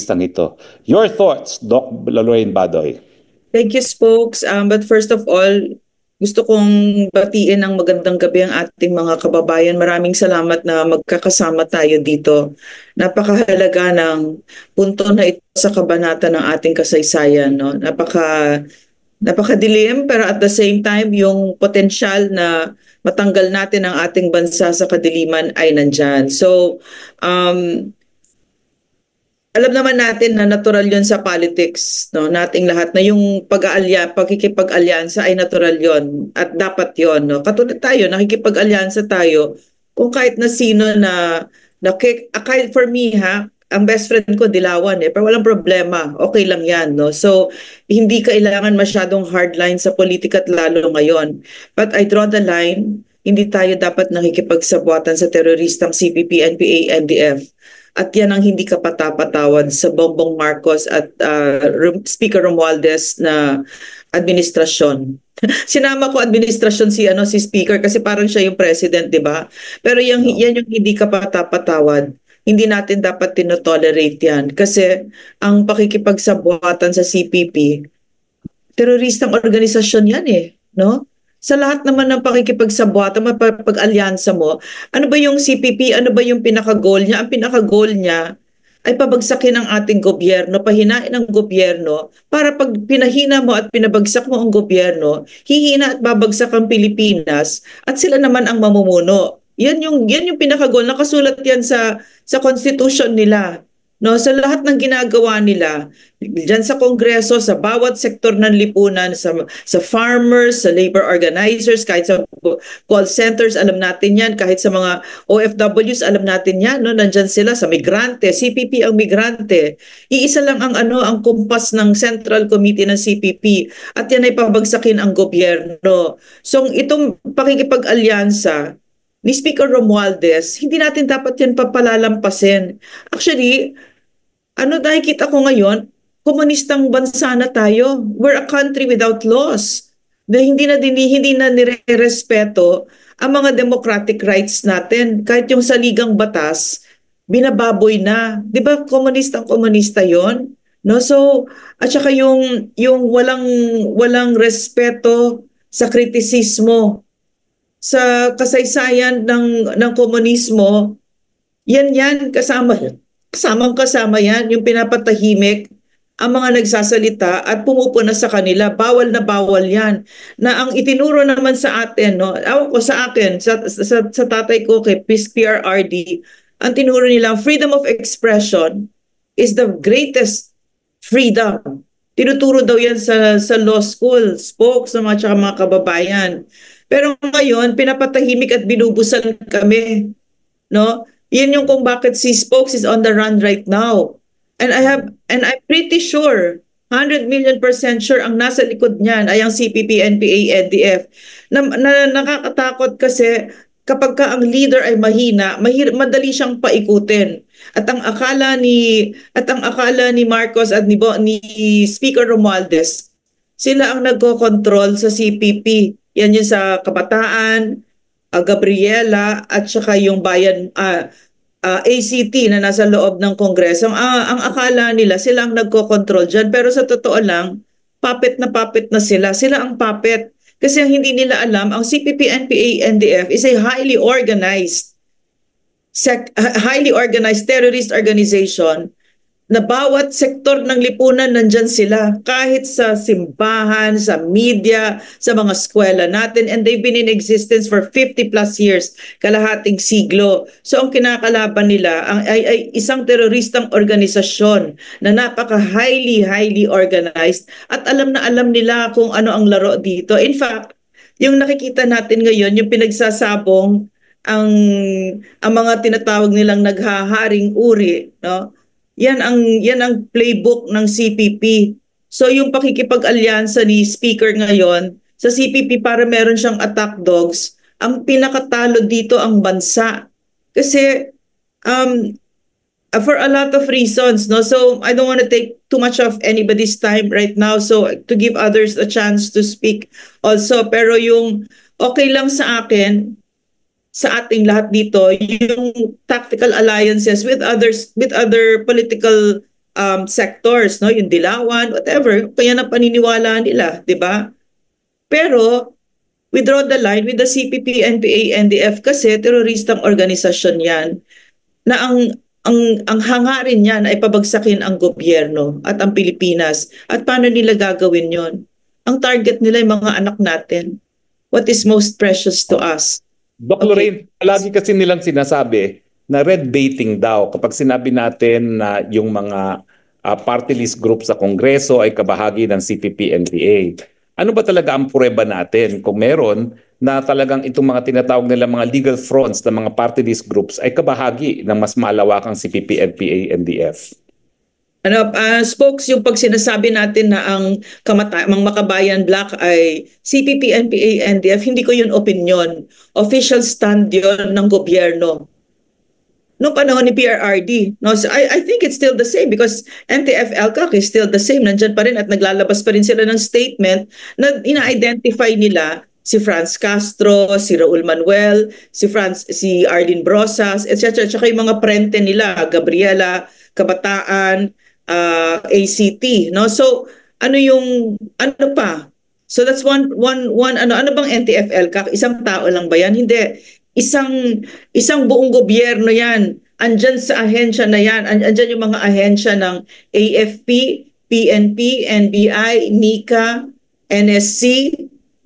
listang ito. Your thoughts, Doc Lorraine Badoy? Thank you, Spokes. But first of all, gusto kong batiin ng magandang gabi ang ating mga kababayan. Maraming salamat na magkakasama tayo dito. Napakahalaga ng punto na ito sa kabanata ng ating kasaysayan. No? Napakadilim, pero at the same time, yung potensyal na matanggal natin ang ating bansa sa kadiliman ay nandyan. So, alam naman natin na natural yon sa politics, no, nating lahat, na yung pagkikipag-alyansa ay natural yon at dapat yon, no. Katulad tayo, nakikipag-alyansa tayo kung kahit na sino kahit for me ang best friend ko Dilawan pero walang problema, okay lang yan, no. So hindi kailangan masyadong hardline sa politika at lalo ngayon. But I draw the line, hindi tayo dapat nakikipagsabuatan sa teroristang CPP, NPA, NDF. At yan ang hindi kapatapatawad sa Bongbong Marcos at Speaker Romualdez na administrasyon. Sinama ko administrasyon si Speaker kasi parang siya yung president, di ba? Pero yan yung hindi kapatapatawad. Hindi natin dapat tinotolerate yan kasi ang pakikipagsabuatan sa CPP, teroristang organisasyon yan no? Sa lahat naman ng pakikipagsabuatan, mapag-alyansa mo, ano ba yung CPP, ano ba yung pinaka-goal niya? Ang pinaka-goal niya ay pabagsakin ang ating gobyerno, pahinain ang gobyerno, para pag pinahina mo at pinabagsak mo ang gobyerno, hihina at babagsak ang Pilipinas at sila naman ang mamumuno. Yan yung pinaka-goal. Nakasulat yan sa constitution nila. No, sa lahat ng ginagawa nila, diyan sa Kongreso, sa bawat sektor ng lipunan, sa farmers, sa labor organizers, kahit sa call centers, alam natin yan, kahit sa mga OFWs, alam natin yan, no, nandiyan sila, sa migrante, CPP ang migrante. Iisa lang ang kumpas ng Central Committee ng CPP, at yan ay pabagsakin ang gobyerno. So itong pakikipag-alyansa ni Speaker Romualdez, hindi natin dapat yan papalalampasin. Actually, nakikita ko ngayon, komunistang bansa na tayo. We're a country without laws. Hindi na nire-respeto ang mga democratic rights natin. Kahit yung saligang batas, binababoy na. Di ba komunista yon? No? So, at saka yung walang respeto sa kritisismo, sa kasaysayan ng komunismo, yan kasama yan, yung pinapatahimik ang mga nagsasalita at pumupuna sa kanila. Bawal na bawal yan. Na ang itinuro naman sa atin, no, sa tatay ko kay PRRD, ang tinuro nila, freedom of expression is the greatest freedom. Tinuturo daw yan sa law school, spokes sa mga kababayan. Pero ngayon, pinapatahimik at binubusal kami, no? Yan yung kung bakit si Spokes is on the run right now. And I'm pretty sure, 100 million % sure, ang nasa likod niyan ay ang CPP, NPA, NDF. Nakakatakot kasi kapag ang leader ay mahina, madali siyang paikutin. At ang akala ni Marcos at ni Speaker Romualdez, sila ang nagko-control sa CPP. Yan yung sa Kabataan, Gabriela, at saka yung bayan, ACT na nasa loob ng Kongreso. Ang akala nila sila ang nagko-control dyan, pero sa totoo lang, puppet na sila. Sila ang puppet. Kasi ang hindi nila alam, ang CPP, NPA, NDF is a highly organized terrorist organization na bawat sektor ng lipunan nandyan sila, kahit sa simbahan, sa media, sa mga eskwela natin, and they've been in existence for 50 plus years, kalahating siglo. So ang kinakalaban nila ay isang teroristang organisasyon na highly organized, at alam na alam nila kung ano ang laro dito. In fact, yung nakikita natin ngayon, yung pinagsasabong ang mga tinatawag nilang naghaharing uri, no? Yan ang playbook ng CPP. So yung pakikipag-alyansa ni Speaker ngayon sa CPP, para meron siyang attack dogs, ang pinakatalo dito ang bansa. Kasi for a lot of reasons, no? So I don't want to take too much of anybody's time right now, so to give others a chance to speak also. Pero yung okay lang sa akin, sa ating lahat dito, yung tactical alliances with other political sectors, no? Yung Dilawan, whatever, kaya na paniniwala nila, di ba? Pero we draw the line with the CPP, NPA, NDF kasi teroristang organisasyon yan na ang hangarin niyan ay pabagsakin ang gobyerno at ang Pilipinas. At paano nila gagawin yon? Ang target nila ay mga anak natin. What is most precious to us? Doc Okay. Lorraine, lagi kasi nilang sinasabi na red baiting daw kapag sinabi natin na yung mga party list group sa Kongreso ay kabahagi ng CPP-NPA. Ano ba talaga ang pruweba natin kung meron na talagang itong mga tinatawag nila mga legal fronts ng mga party list groups ay kabahagi ng mas malawakang CPP-NPA, NDF? Spokes, yung pag sinasabi natin na ang Makabayan Black ay CPP, NPA, NDF, hindi ko yun opinion. Official stand yun ng gobyerno. Noong panahon ni PRRD. No? So I think it's still the same because NTF-ELCAC is still the same. Nandyan pa rin at naglalabas pa rin sila ng statement na ina-identify nila si Franz Castro, si Raul Manuel, si Arlene Brosas, etc. Tsaka yung mga prente nila, Gabriela, Kabataan, ACT. No? So ano pa? So that's one ano bang NTF-ELCAC? Isang tao lang ba yan? Hindi. Isang buong gobyerno yan. Andyan sa ahensya na yan. Andyan yung mga ahensya ng AFP, PNP, NBI, NICA, NSC,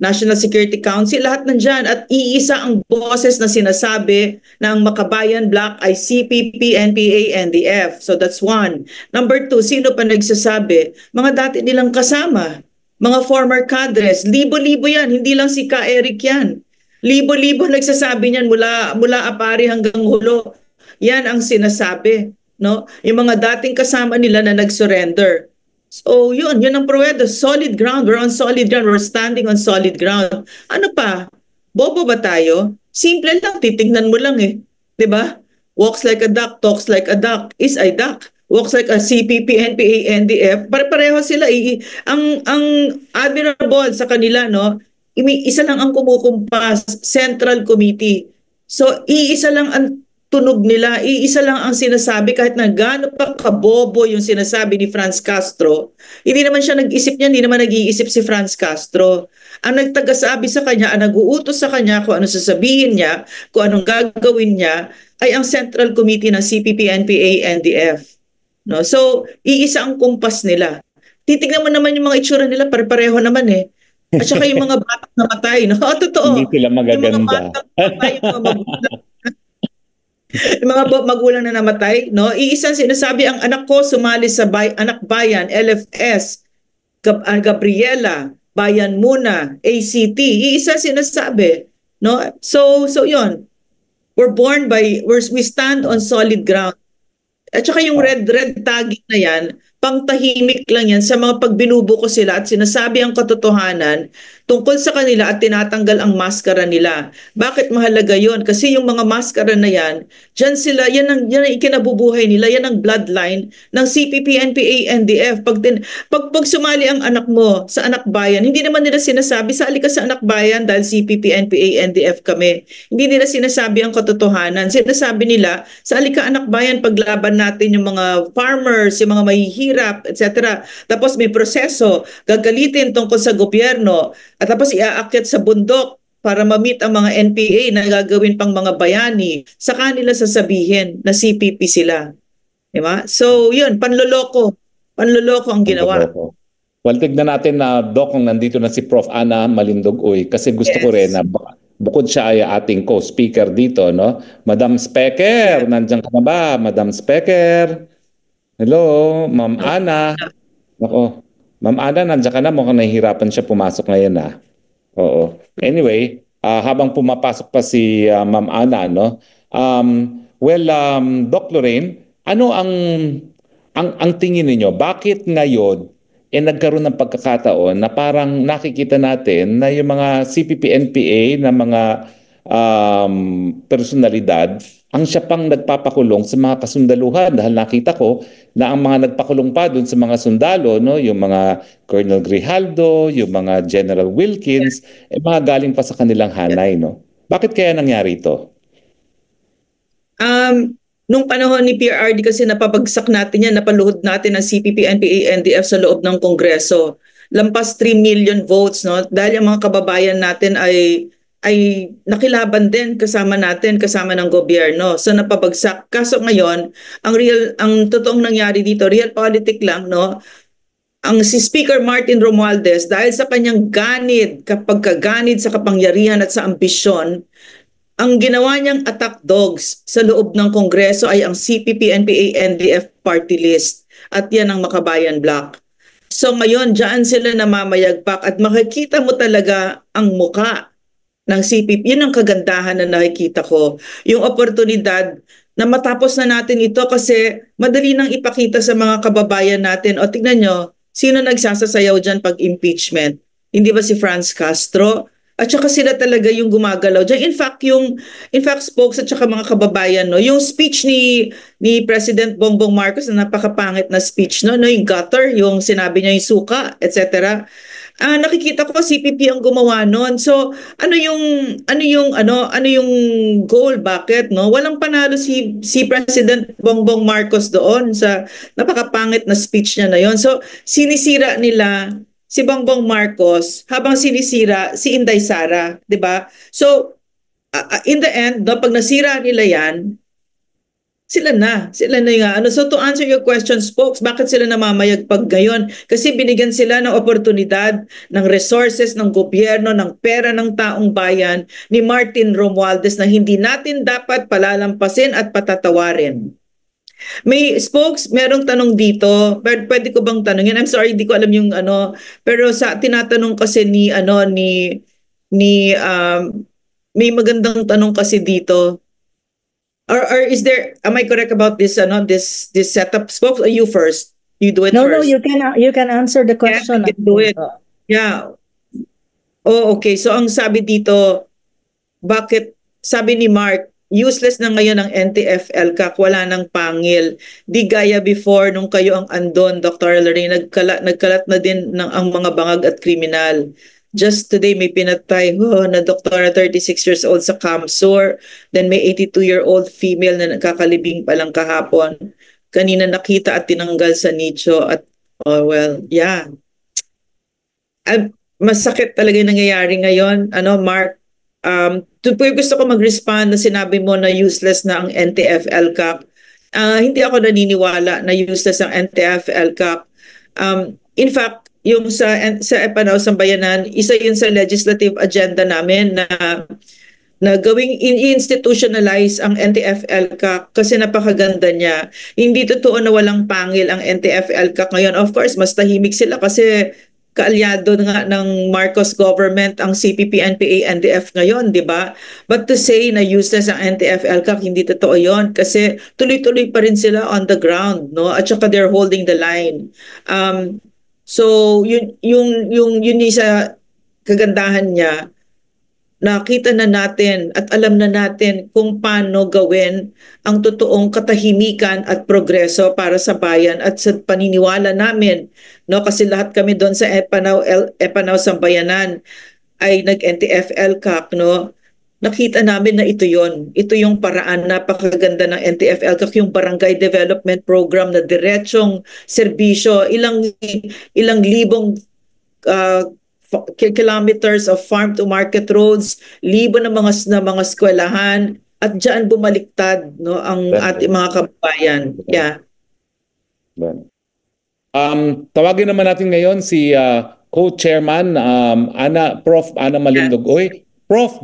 National Security Council, lahat nandyan. At iisa ang boses na sinasabi na ang Makabayan Black ay CPP, NPA, NDF. So that's one. Number two, sino pa nagsasabi? Mga dati nilang kasama. Mga former cadres. Libo-libo yan. Hindi lang si Ka Eric yan. Libo-libo nagsasabi niyan mula Apari hanggang Hulo. Yan ang sinasabi, no? Yung mga dating kasama nila na nag-surrender. So, yun ang pruweda. Solid ground. We're on solid ground. We're standing on solid ground. Ano pa? Bobo ba tayo? Simple lang, titignan mo lang eh. 'Di ba? Walks like a duck, talks like a duck, is a duck. Walks like a CPP, NPA, NDF. Pare-pareho sila. Ang admirable sa kanila, no? Isa lang ang kumukumpas, Central Committee. So, iisa lang ang tunog nila, iisa lang ang sinasabi kahit na gaano pa kabobo yung sinasabi ni Franz Castro. Hindi naman siya nag-isip niya, hindi naman nag-iisip si Franz Castro. Ang nagtagasabi sa kanya, ang nag-uutos sa kanya kung ano sasabihin niya, kung anong gagawin niya, ay ang Central Committee ng CPP, NPA, NDF. No? So, iisa ang kumpas nila. Titignan mo naman yung mga itsura nila, pare-pareho naman eh. At saka yung mga batang namatay, no? Totoo. Hindi sila magaganda. Yung mga batang namatay, yung mga magulang na namatay, no? Iisang sinasabi, ang anak ko sumali sa Anak Bayan, LFS, Gabriela, Bayan Muna, ACT. Iisa sinasabi, no? So yun. We stand on solid ground. At saka yung red tagging na yan, pangtahimik lang yan sa mga pagbinubuko sila at sinasabi ang katotohanan tungkol sa kanila at tinatanggal ang maskara nila. Bakit mahalaga yon? Kasi yung mga maskara na yan, dyan sila, yan ang ikinabubuhay nila, yan ang bloodline ng CPP, NPA, NDF. Pag sumali ang anak mo sa Anak Bayan, hindi naman nila sinasabi, sali ka sa Anak Bayan dahil CPP, NPA, NDF kami. Hindi nila sinasabi ang katotohanan. Sinasabi nila, sali ka Anak Bayan, paglaban natin yung mga farmers, yung mga mahihirap, etc. Tapos may proseso, gagalitin tungkol sa gobyerno, at tapos iaakyat sa bundok para ma-meet ang mga NPA na gagawin pang mga bayani. Sa kanila sasabihin na CPP sila. Diba? So yun, panloloko. Panloloko ang ginawa. Well, tignan natin na Doc kung nandito na si Prof. Ana Malindogoy kasi gusto ko rin na bukod siya ay ating co-speaker dito, no? Madam Specker, nandiyan ka na ba? Madam Specker. Hello, Ma'am Ana. Nako. Ma'am Ana, nandiyan ka na. Mukhang nahihirapan siya pumasok ngayon, ah. Oo. Anyway, habang pumapasok pa si Ma'am Ana, no? Doc Lorraine, ano ang tingin ninyo? Bakit ngayon nagkaroon ng pagkakataon na parang nakikita natin na yung mga CPP-NPA na mga personalidad ang siya pang nagpapakulong sa mga kasundaluhan dahil nakita ko na ang mga nagpakulong pa doon sa mga sundalo, no, yung mga Colonel Grijaldo, yung mga General Wilkins, mga galing pa sa kanilang hanay, no. Bakit kaya nangyari ito? Nung panahon ni PRRD kasi napabagsak natin yan, napaluhod natin ang CPP, NPA, NDF sa loob ng Kongreso. Lampas 3 million votes, no? Dahil ang mga kababayan natin ay nakilaban din kasama natin, kasama ng gobyerno. So napabagsak. Kaso ngayon, ang totoong nangyari dito, realpolitik lang, no? Ang si Speaker Martin Romualdez, dahil sa kanyang kapagkaganid sa kapangyarihan at sa ambisyon, ang ginawa niyang attack dogs sa loob ng Kongreso ay ang CPP, NPA, NDF party list at yan ang Makabayan Block. So ngayon, dyan sila namamayagpak at makikita mo talaga ang muka ng CPP. Yun ang kagandahan na nakikita ko. Yung oportunidad na matapos na natin ito kasi madali nang ipakita sa mga kababayan natin. O tignan nyo, sino nagsasasayaw dyan pag impeachment? Hindi ba si Franz Castro? At saka sila talaga yung gumagalaw diyan. In fact spokes at saka mga kababayan, no, yung speech ni President Bongbong Marcos na napakapangit na speech, no, yung gutter, yung sinabi niya yung suka, etc. Nakikita ko CPP ang gumawa noon. So, ano yung goal, bakit, no? Walang panalo si President Bongbong Marcos doon sa napakapangit na speech niya na yon. So, sinisira nila si Bongbong Marcos habang sinisira si Inday Sara, 'di ba? So in the end, no, pag nasira nila 'yan, sila na yung So to answer your question, folks, bakit sila namamayagpag ngayon? Kasi binigyan sila ng oportunidad, ng resources ng gobyerno, ng pera ng taong bayan ni Martin Romualdez na hindi natin dapat palalampasin at patatawarin. May spokes, merong tanong dito. Pwede ko bang tanongin? I'm sorry, di ko alam yung pero sa tinatanong kasi ni may magandang tanong kasi dito. Or is there, am I correct about this this setup, spokes, or you first? You do it No, first. no, you can answer the question. Yeah, I can do it. Yeah. Oh, okay. So ang sabi dito, bakit sabi ni Mark, useless na ngayon ang NTF-ELCAC, wala nang pangil. Di gaya before nung kayo ang andon, Dr. Lorraine, nagkalat na din ang mga bangag at kriminal. Just today may pinatay na doktora 36 years old sa Kamsur. Then may 82-year-old female na nagkakalibing pa lang kahapon. Kanina nakita at tinanggal sa nicho at yeah. Masakit talaga yung nangyayari ngayon. Mark, gusto ko mag-respond na sinabi mo na useless na ang NTF-ELCAC. Hindi ako naniniwala na useless ang NTF-ELCAC. In fact, yung sa Epanao Sambayanan, isa yun sa legislative agenda namin na gawing institutionalize ang NTF-ELCAC kasi napakaganda niya. Hindi totoo na walang pangil ang NTF-ELCAC ngayon. Of course, mas tahimik sila kasi kaalyado nga ng Marcos government ang CPP, NPA, NDF ngayon, di ba? But to say na useless ang NTF-ELCAC, hindi totoo yon kasi tuloy-tuloy pa rin sila on the ground, no? At saka they're holding the line. So yun sa kagandahan niya, nakita na natin at alam na natin kung paano gawin ang totoong katahimikan at progreso para sa bayan at sa paniniwala namin, no, kasi lahat kami doon sa Epanao Sambayanan ay nag-NTF-ELCAC, no. Nakita namin na ito yung paraan, napakaganda ng NTF-ELCAC, yung barangay development program na diretsong serbisyo, ilang libong kilometers of farm to market roads, libo na mga eskwelahan, at diyan bumaliktad, no, ang ating mga kababayan. Yeah. Tawagin naman natin ngayon si co-chairman Prof. Ana Malindogoy. Prof,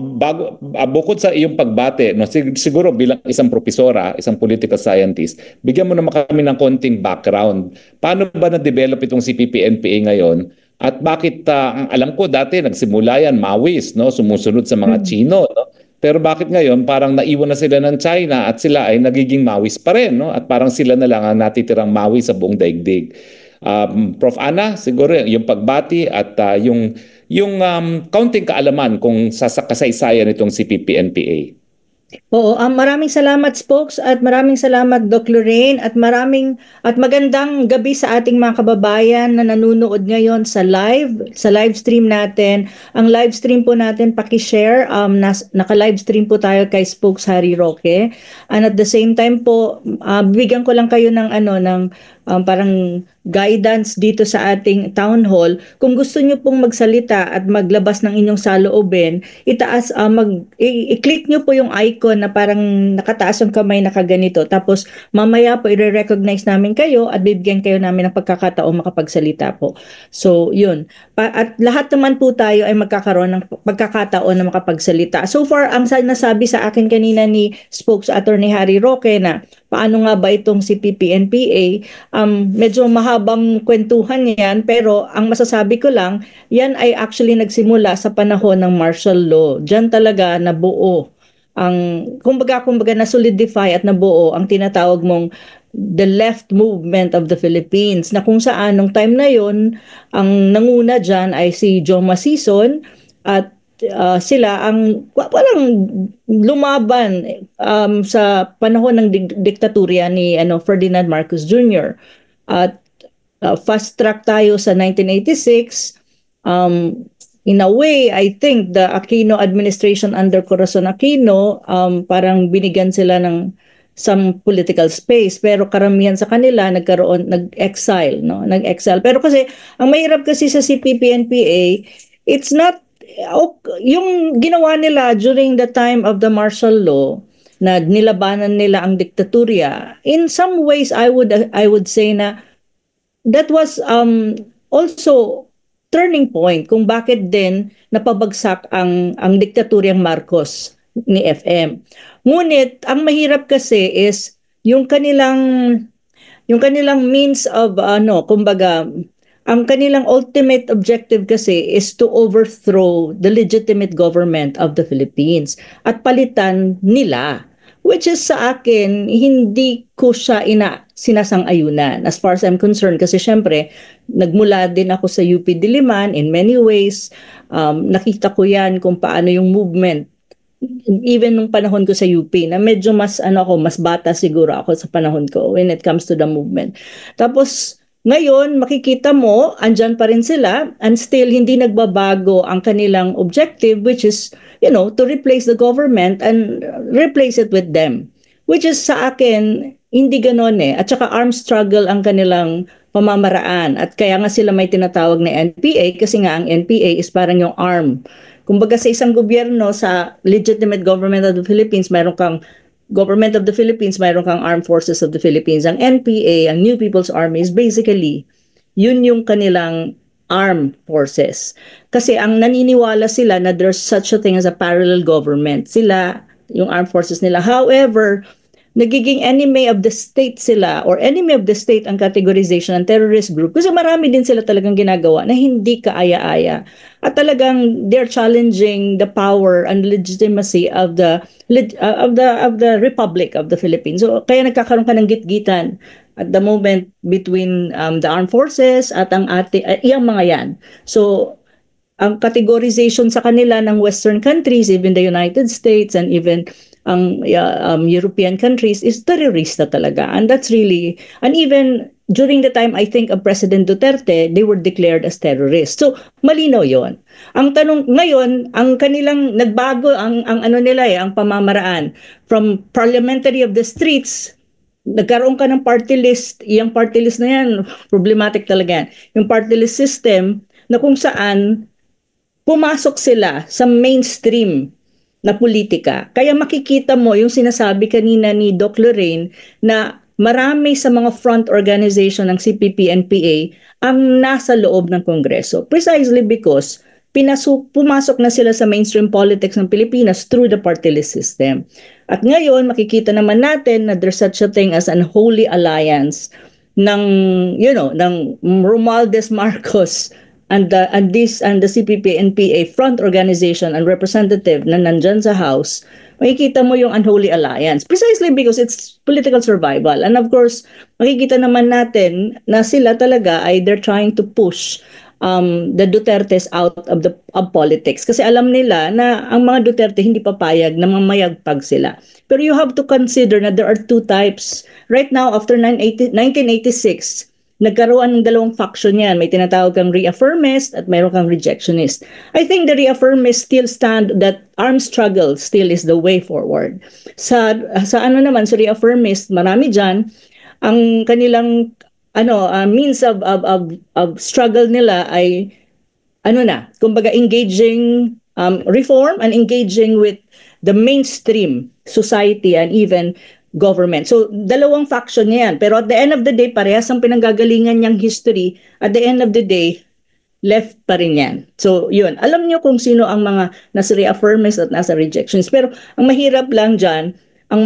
bukod sa iyong pagbate, no, siguro bilang isang propesora, isang political scientist, bigyan mo naman kami ng konting background. Paano ba na-develop itong CPP-NPA ngayon? At bakit, ang alam ko dati, nagsimula yan, Maoist, no, sumusunod sa mga Chino. No? Pero bakit ngayon parang naiwan na sila ng China at sila ay nagiging Maoist pa rin? No? At parang sila na lang ang natitirang Maoist sa buong daigdig. Prof. Ana, siguro yung pagbati at yung kaunting kaalaman kung sa kasaysayan itong CPP-NPA. Oo, maraming salamat Spokes at maraming salamat Doc Lorraine at magandang gabi sa ating mga kababayan na nanonood ngayon sa live stream natin. Ang live stream po natin paki-share, naka-live stream po tayo kay Spokes Harry Roque. And at the same time po, bigyan ko lang kayo ng parang guidance dito sa ating town hall. Kung gusto niyo pong magsalita at maglabas ng inyong saloobin, i-click niyo po yung icon na parang nakataas ang kamay na kaganito. Tapos mamaya po i-recognize namin kayo at bibigyan kayo namin ng pagkakataon makapagsalita po. So, yun. At lahat naman po tayo ay magkakaroon ng pagkakataon na makapagsalita. So far, ang nasabi sa akin kanina ni Spokes Attorney Harry Roque na paano nga ba itong si PPNPA, medyo mahabang kwentuhan yan, pero ang masasabi ko lang, yan ay actually nagsimula sa panahon ng martial law. Diyan talaga nabuo kumbaga na solidify at nabuo ang tinatawag mong the left movement of the Philippines, na kung saan nung time na yon ang nanguna dyan ay si Joe Masison at sila ang walang lumaban sa panahon ng diktatorya ni Ferdinand Marcos Jr. At fast track tayo sa 1986. In a way, I think the Aquino administration under Corazon Aquino, parang binigyan sila ng some political space, pero karamihan sa kanila nag-exile, no? Nag-exile. Pero kasi ang mahirap kasi sa CPP-NPA, it's not yung ginawa nila during the time of the martial law, na nilabanan nila ang diktatorya. In some ways, I would say na that was also turning point kung bakit din napabagsak ang diktaturyang Marcos ni FM. Ngunit ang mahirap kasi is yung kanilang means of kumbaga ang kanilang ultimate objective kasi is to overthrow the legitimate government of the Philippines at palitan nila, which is sa akin hindi ko siya sinasang-ayunan as far as I'm concerned, kasi syempre nagmula din ako sa UP Diliman in many ways. Nakita ko yan kung paano yung movement even nung panahon ko sa UP, na medyo mas mas bata siguro ako sa panahon ko when it comes to the movement. Tapos ngayon makikita mo andyan pa rin sila and still hindi nagbabago ang kanilang objective, which is to replace the government and replace it with them, which is sa akin hindi ganon at saka armed struggle ang kanilang pamamaraan, at kaya nga sila may tinatawag na NPA, kasi nga ang NPA is parang yung arm. Kumbaga sa isang gobyerno, sa legitimate government of the Philippines, mayroon kang government of the Philippines, mayroon kang armed forces of the Philippines. Ang NPA, ang New People's Army, is basically yun yung kanilang armed forces. Kasi ang naniniwala sila na there's such a thing as a parallel government. Sila, yung armed forces nila. However, nagiging enemy of the state sila, or enemy of the state ang categorization ng terrorist group, kasi marami din sila talagang ginagawa na hindi kaaya-aya. At talagang they're challenging the power and legitimacy of the Republic of the Philippines. So kaya nagkakaroon ka ng gitgitan at the moment between the armed forces at ang iyang mga yan. So ang categorization sa kanila ng Western countries, even the United States and even ang European countries, is terrorista talaga. And that's really, and even during the time, I think, of President Duterte, they were declared as terrorists. So, malinaw yon. Ang tanong ngayon, ang kanilang nagbago, ang ang pamamaraan. From parliamentary of the streets, nagkaroon ka ng party list. Yung party list na yan, problematic talaga yan. Yung party list system, na kung saan pumasok sila sa mainstream na politika. Kaya makikita mo yung sinasabi kanina ni Doc Lorraine na marami sa mga front organization ng CPP-NPA ang nasa loob ng Kongreso. Precisely because pumasok na sila sa mainstream politics ng Pilipinas through the party list system. At ngayon, makikita naman natin na there's such a thing as an unholy alliance ng Romualdez Marcos and the CPP-NPA front organization and representative na nandyan sa House. Makikita mo yung unholy alliance precisely because it's political survival. And of course, makikita naman natin na sila talaga ay they're trying to push the Dutertes out of politics. Kasi alam nila na ang mga Duterte hindi papayag na mamayagpag sila. Pero you have to consider na there are two types. Right now, after 1986, nagkaroon ng dalawang faction yan. May tinatawag kang reaffirmist at mayroon kang rejectionist. I think the reaffirmist still stand that armed struggle still is the way forward. Sa ano naman, sa reaffirmist, marami dyan, ang kanilang means of struggle nila ay kumbaga engaging reform and engaging with the mainstream society and even government. So dalawang faction yan, pero at the end of the day parehas ang pinanggagalingan niyang history. At the end of the day left pa rin yan. So yun, alam niyo kung sino ang mga nasa reaffirmist at nasa rejections. Pero ang mahirap lang dyan, ang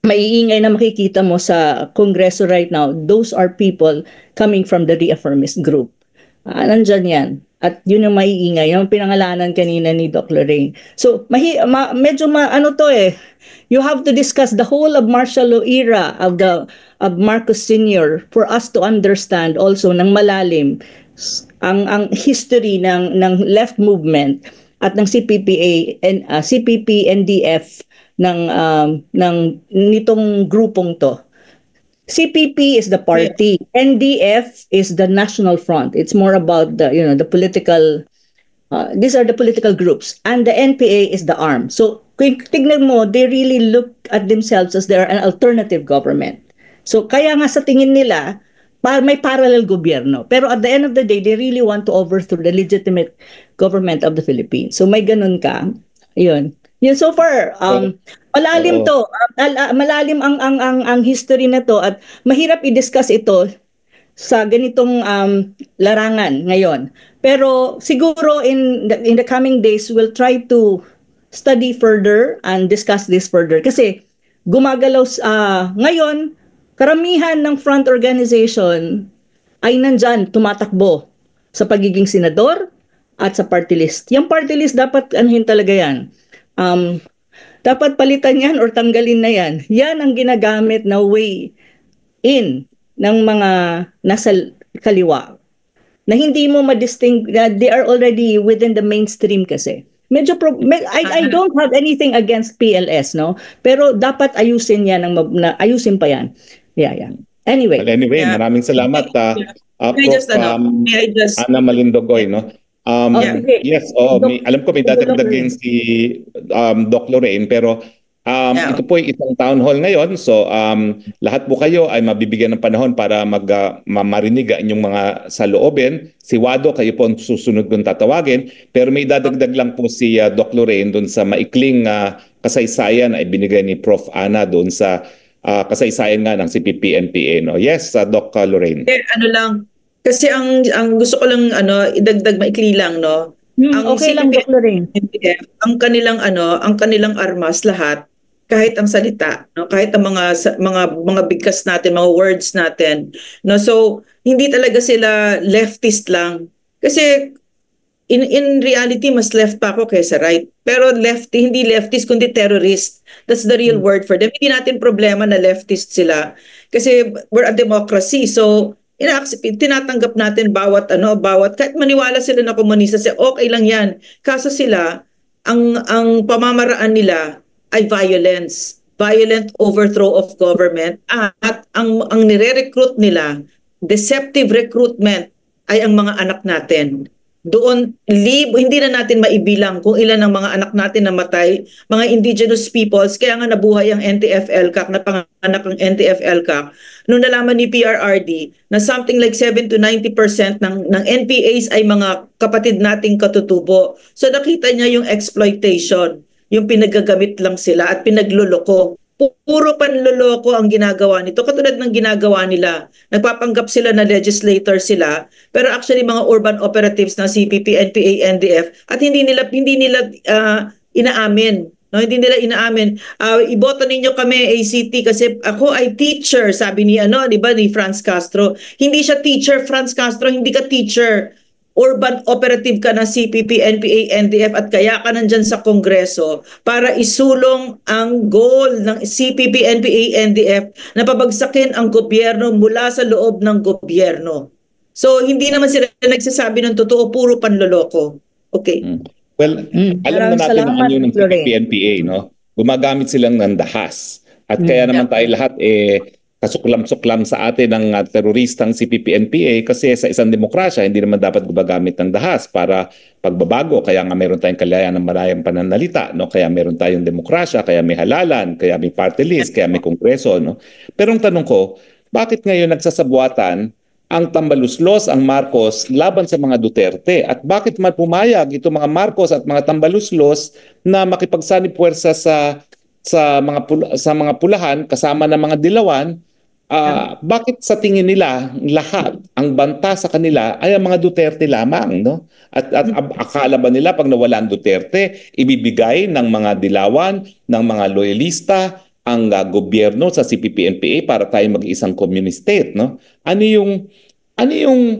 maiingay na makikita mo sa Kongreso right now, those are people coming from the reaffirmist group. Nandyan yan. At yun yung maiingay, yung pinangalanan kanina ni Doc Lorraine. So, you have to discuss the whole of martial law era of Marcos Sr. for us to understand also ng malalim ang history ng left movement at ng CPP NDF ng nitong grupong to. CPP is the party, NDF is the National Front. It's more about the political these are the political groups, and the NPA is the arm. So kung tignan mo, they really look at themselves as they're an alternative government. So kaya nga sa tingin nila may parallel gobyerno, pero at the end of the day they really want to overthrow the legitimate government of the Philippines. So may ganun ka. Yun so far malalim to, malalim ang history na to, at mahirap i-discuss ito sa ganitong larangan ngayon. Pero siguro in the coming days we'll try to study further and discuss this further, kasi gumagalaw ngayon karamihan ng front organization ay nandyan tumatakbo sa pagiging senador at sa party list. Yung party list dapat anuhin talaga yan. Dapat palitan yan or tanggalin na yan. Yan ang ginagamit na way in ng mga nasa kaliwa. Na hindi mo they are already within the mainstream kasi. I don't have anything against PLS, no? Pero dapat ayusin yan, ayusin pa yan. Yeah. Anyway. Well, maraming salamat. May I just Ana Malindogoy, no? Yes, alam ko may dadagdagin si Doc Lorraine, pero ito po ay isang town hall ngayon. So lahat po kayo ay mabibigyan ng panahon para marinig ang inyong mga saloobin. Si Wado, kayo po ang susunod kong tatawagin. Pero may dadagdag lang po si Doc Lorraine doon sa maikling kasaysayan ay binigay ni Prof. Ana doon sa kasaysayan nga ng CPP-NPA. No? Yes, Doc Lorraine. Kasi ang gusto ko lang idagdag maikli lang, no. Ang okay lang, Doc Lorraine. Ang kanilang armas lahat, kahit ang salita, no, kahit ang mga bigkas natin, mga words natin, no. So hindi talaga sila leftist lang. Kasi in reality mas left pa ako kaysa right. Pero hindi leftist kundi terrorist. That's the real word for them. Hindi natin problema na leftist sila kasi we're a democracy. So tinatanggap natin bawat kahit maniwala sila na komunista, okay lang yan. Kaso sila, ang pamamaraan nila ay violent overthrow of government, at ang nire-recruit nila, deceptive recruitment, ay ang mga anak natin. Doon, hindi na natin maibilang kung ilan ang mga anak natin na matay, mga indigenous peoples, kaya nga nabuhay ang NTF-ELCAC, napanganak ang NTF-ELCAC. Nung nalaman ni PRRD na something like 7 to 90% ng NPAs ay mga kapatid nating katutubo. So nakita niya yung exploitation, yung pinagagamit lang sila at pinagluloko. Puro panloloko ang ginagawa nito. Katulad ng ginagawa nila. Nagpapanggap sila na legislator sila, pero actually mga urban operatives ng CPP, NPA, NDF, at hindi nila inaamin. No, hindi nila inaamin. Iboto ninyo kami ACT kasi ako ay teacher, sabi ni di ba, ni Franz Castro. Hindi siya teacher, Franz Castro, hindi ka teacher. Urban operative ka ng CPP, NPA, NDF, at kaya ka nandyan sa Kongreso para isulong ang goal ng CPP, NPA, NDF na pabagsakin ang gobyerno mula sa loob ng gobyerno. So hindi naman sila nagsasabi ng totoo, puro panloloko. Okay. Well, alam na Maraming natin na salamat, anyo ng Lorraine. PNPA, no? Gumagamit silang ng dahas. At kaya naman tayo lahat kasuklam-suklam sa atin ng teroristang CPP-NPA kasi sa isang demokrasya hindi naman dapat gumagamit ng dahas para pagbabago. Kaya nga meron tayong kalayaan ng malayang pananalita, no? Kaya meron tayong demokrasya, kaya may halalan, kaya may party list, kaya may kongreso, no? Pero ang tanong ko, bakit ngayon nagsasabuatan ang tambaluslos, ang Marcos laban sa mga Duterte? At bakit man pumayag itong mga Marcos at mga tambaluslos na makipagsanib-puwersa sa mga pulahan kasama ng mga dilawan? Bakit sa tingin nila lahat ang banta sa kanila ay ang mga Duterte lamang, no? At akala ba nila pag nawala ang Duterte, ibibigay ng mga dilawan, ng mga loyalista ang gobyerno sa CPP-NPA para tayo mag-isang communist state, no? Ano yung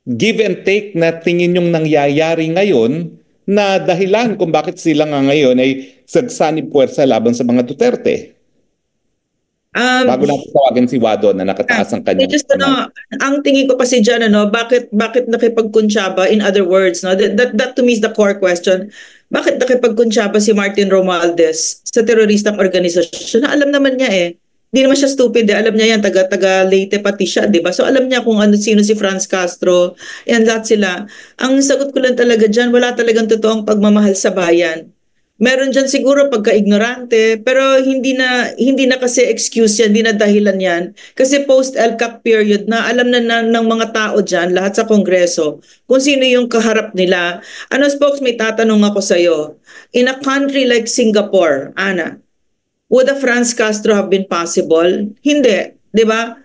give and take na tingin yung nangyayari ngayon na dahilan kung bakit sila nga ngayon ay sagsanib puwersa laban sa mga Duterte? Bago natin tawagin si Wado na nakataas ang kanyang ang tingin ko kasi dyan, bakit nakipagkuntsaba, in other words, no? That to me is the core question. Bakit nakipagkuntsaba si Martin Romualdez sa teroristang organisasyon na alam naman niya Hindi naman siya stupid, alam niya yan, taga Leyte pati siya, di ba? So alam niya kung sino si Franz Castro, yan lahat sila. Ang sagot ko lang talaga dyan, wala talagang totoong pagmamahal sa bayan. Meron dyan siguro pagka-ignorante, pero hindi na kasi excuse yan, hindi na dahilan yan. Kasi post-LCAC period na alam na ng mga tao dyan, lahat sa Kongreso, kung sino yung kaharap nila. Spokes, may tatanong ako sa'yo. In a country like Singapore, Ana, would a Franz Castro have been possible? Hindi, di ba?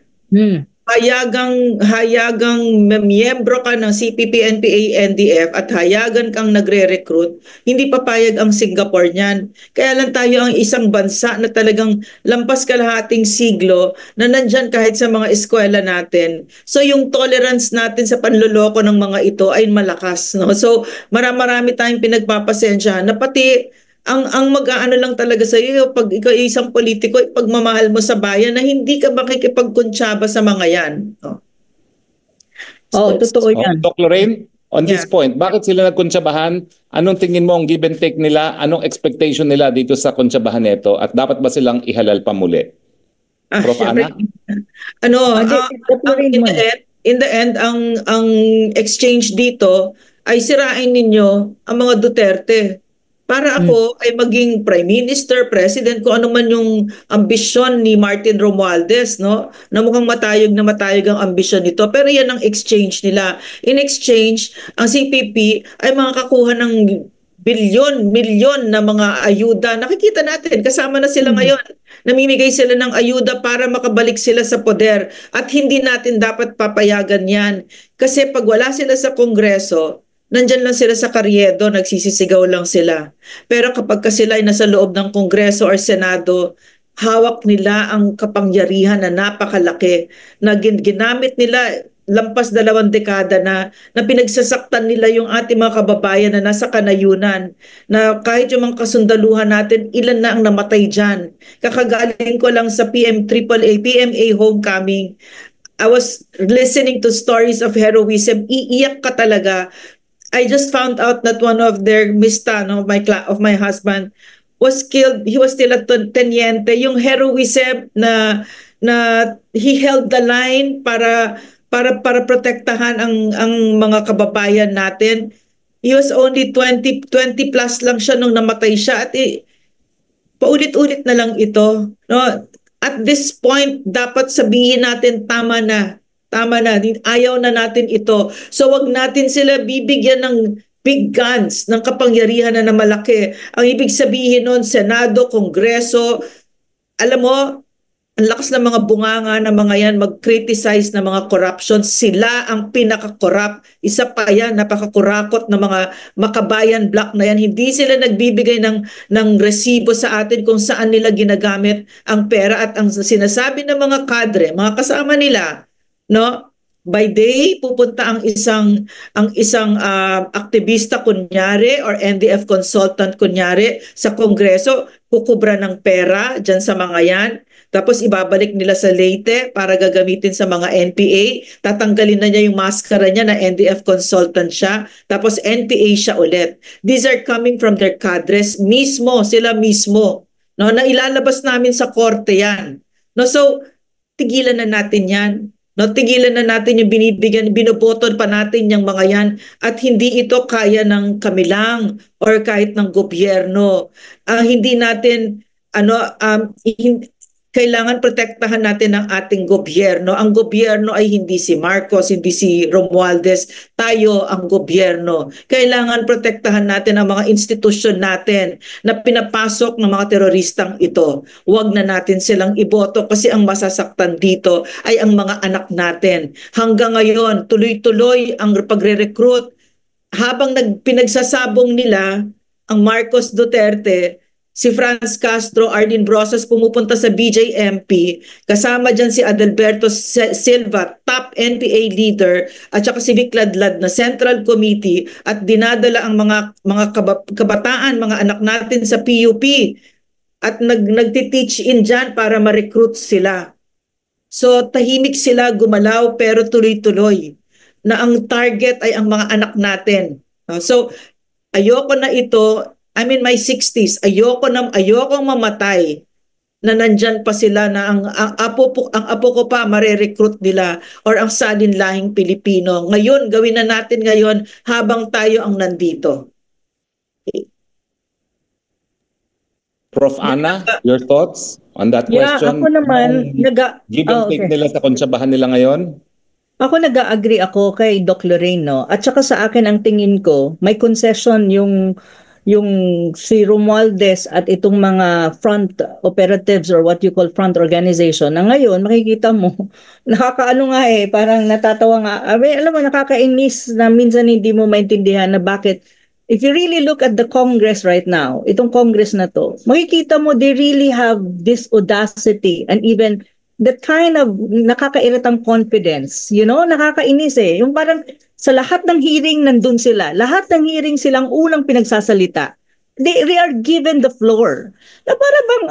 Hayagang miyembro ka ng CPP-NPA, NDF at hayagan kang nagre-recruit, hindi papayag ang Singapore niyan. Kaya lang tayo ang isang bansa na talagang lampas kalahating siglo na nandyan kahit sa mga eskwela natin. So yung tolerance natin sa panloloko ng mga ito ay malakas, no? So marami tayong pinagpapasensya na pati ang mag-aano lang talaga sa iyo pag ikaw ay isang politiko, pagmamahal mo sa bayan na hindi ka makikipagkuntsaba sa mga yan. Totoo yan. Doc Lorraine, on this point, bakit sila nagkuntsabahan? Anong tingin mo ang give and take nila? Anong expectation nila dito sa kuntsabahan nito? At dapat ba silang ihalal pa muli? Prof. Ana? In the end, ang exchange dito ay sirain ninyo ang mga Duterte. Para ako ay maging Prime Minister, President, kung ano man yung ambisyon ni Martin Romualdez, no? Na mukhang matayog ang ambisyon nito. Pero yan ang exchange nila. In exchange, ang CPP ay makakakuha ng milyon na mga ayuda. Nakikita natin, kasama na sila ngayon. Namimigay sila ng ayuda para makabalik sila sa poder. At hindi natin dapat papayagan yan. Kasi pag wala sila sa Kongreso, nandyan lang sila sa Carriedo, nagsisisigaw lang sila. Pero kapag sila ay nasa loob ng Kongreso or Senado, hawak nila ang kapangyarihan na napakalaki na ginamit nila lampas 2 dekada na pinagsasaktan nila yung ating mga kababayan na nasa kanayunan, na kahit yung mga kasundaluhan natin, ilan na ang namatay dyan. Kakagaling ko lang sa PMA homecoming. I was listening to stories of heroism. Iiyak ka talaga. I just found out that one of their of my husband was killed. He was still a teniente. Yung heroism na he held the line para protektahan ang mga kababayan natin. He was only 20 plus lang siya nung namatay siya at paulit-ulit na lang ito, no? At this point dapat sabihin natin tama na, ayaw na natin ito. So wag natin sila bibigyan ng big guns, ng kapangyarihan na malaki. Ang ibig sabihin nun, Senado, Kongreso, alam mo, ang lakas ng mga bunganga na mga yan mag-criticize ng mga corruption. Sila ang pinaka-corrupt. Isa pa yan, napaka-kurakot na mga makabayan block na yan. Hindi sila nagbibigay ng resibo sa atin kung saan nila ginagamit ang pera at ang sinasabi ng mga kadre, mga kasama nila, no? By day pupunta ang isang aktivista kunyari or NDF consultant kunyari sa Kongreso, kukubra ng pera diyan sa mga yan. Tapos ibabalik nila sa Leyte para gagamitin sa mga NPA. Tatanggalin na niya yung maskara niya na NDF consultant siya. Tapos NPA siya ulit. These are coming from their cadres mismo, sila mismo. No, na ilalabas namin sa korte yan. No, so tigilan na natin yan. No, tigilan na natin yung binibigyan, binoboto pa natin yung mga yan at hindi ito kaya ng kami lang or kahit ng gobyerno. Hindi natin kailangan protektahan natin ang ating gobyerno. Ang gobyerno ay hindi si Marcos, hindi si Romualdez. Tayo ang gobyerno. Kailangan protektahan natin ang mga institusyon natin na pinapasok ng mga teroristang ito. Huwag na natin silang iboto kasi ang masasaktan dito ay ang mga anak natin. Hanggang ngayon, tuloy-tuloy ang pagre-recruit. Habang pinagsasabong nila ang Marcos Duterte, si Franz Castro, Arlene Brosas pumupunta sa BJMP, kasama dyan si Adalberto Silva, top NPA leader, at saka si Vic Ladlad na Central Committee, at dinadala ang mga kabataan, mga anak natin sa PUP, at nagtiteach in dyan para ma-recruit sila. So tahimik sila gumalaw pero tuloy-tuloy na ang target ay ang mga anak natin. So ayoko na ito. I'm in my 60s. Ayokong mamatay na nandyan pa sila na ang apo ko pa mare-recruit nila or ang salinlahing Pilipino. Ngayon, gawin na natin ngayon habang tayo ang nandito. Okay. Prof. Ana, your thoughts on that question? Ako naman, give and take nila sa konsabahan nila ngayon? Ako nag-agree ako kay Doc Lorraine, no? At saka sa akin ang tingin ko, may concession yung si Romualdez at itong mga front operatives or what you call front organization na ngayon makikita mo nakakaano nga parang natatawa nga alam mo nakakainis na minsan hindi mo maintindihan na bakit if you really look at the Congress right now, itong Congress na to, makikita mo they really have this audacity and even that kind of nakakairitang confidence, nakakainis yung parang sa lahat ng hearing nandun sila, lahat ng hearing silang unang pinagsasalita, they are given the floor. Na para bang,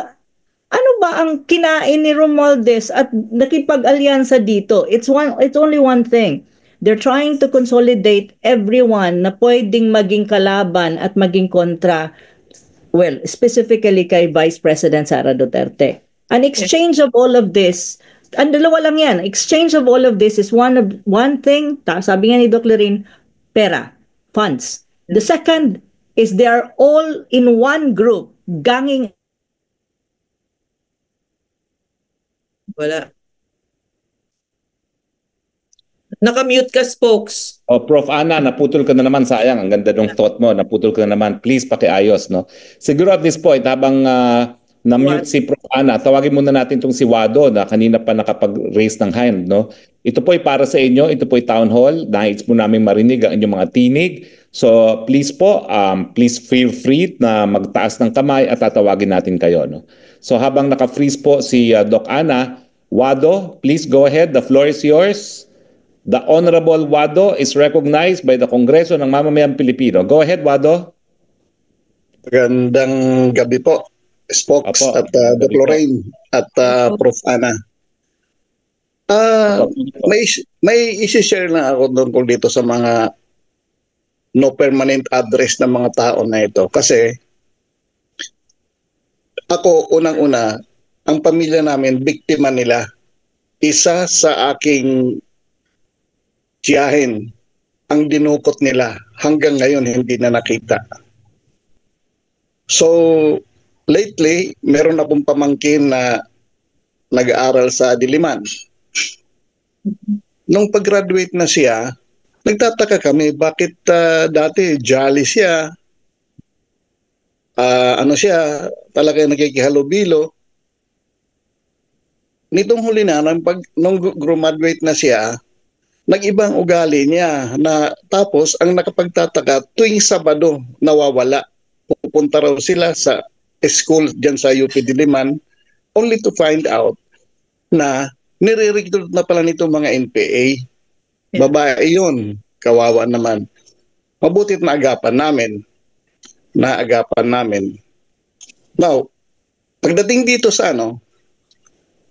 ano ba ang kinain ni Romualdez at nakipag-alyansa dito? It's only one thing. They're trying to consolidate everyone na pwedeng maging kalaban at maging kontra, well, specifically kay Vice President Sara Duterte. An exchange of all of this, ang dalawa lang yan, exchange of all of this is one thing, sabi nga ni Doc Lorraine, pera, funds. The second is they are all in one group, ganging. Wala. Nakamute ka, spokes. Prof. Ana, naputol ka na naman, sayang, ang ganda ng thought mo, naputol ka na naman, please pakiayos, no? Siguro at this point, habang na-mute si Prof. Ana, tawagin muna natin itong si Wado na kanina pa nakapag-raise ng hand, no? Ito po ay para sa inyo, ito po ay town hall, nais po namin marinig ang inyong mga tinig. So please po, please feel free na magtaas ng kamay at tatawagin natin kayo, no? So habang naka-freeze po si Doc Ana, Wado, please go ahead, the floor is yours. The Honorable Wado is recognized by the Kongreso ng Mamamayang Pilipino. Go ahead, Wado. Magandang gabi po, Spokes at Doc Lorraine at Prof. Ana. May isi-share lang ako tungkol dito sa mga no permanent address ng mga tao na ito. Kasi ako, unang-una, ang pamilya namin, biktima nila. Isa sa aking tiyahin, ang dinukot nila hanggang ngayon hindi na nakita. So, lately, meron akong pamangkin na nag-aaral sa Diliman. Nung pag-graduate na siya, nagtataka kami bakit dati jolly siya, siya, talaga nakikihalubilo. Nitong huli na, nung graduate na siya, nag-ibang ugali niya na tapos ang nakapagtataka tuwing Sabado nawawala. Pupunta raw sila sa school dyan sa UP Diliman only to find out na nire-recruit na pala nito mga NPA. Babae yun. Kawawa naman. Mabutit na agapan namin. Now, pagdating dito sa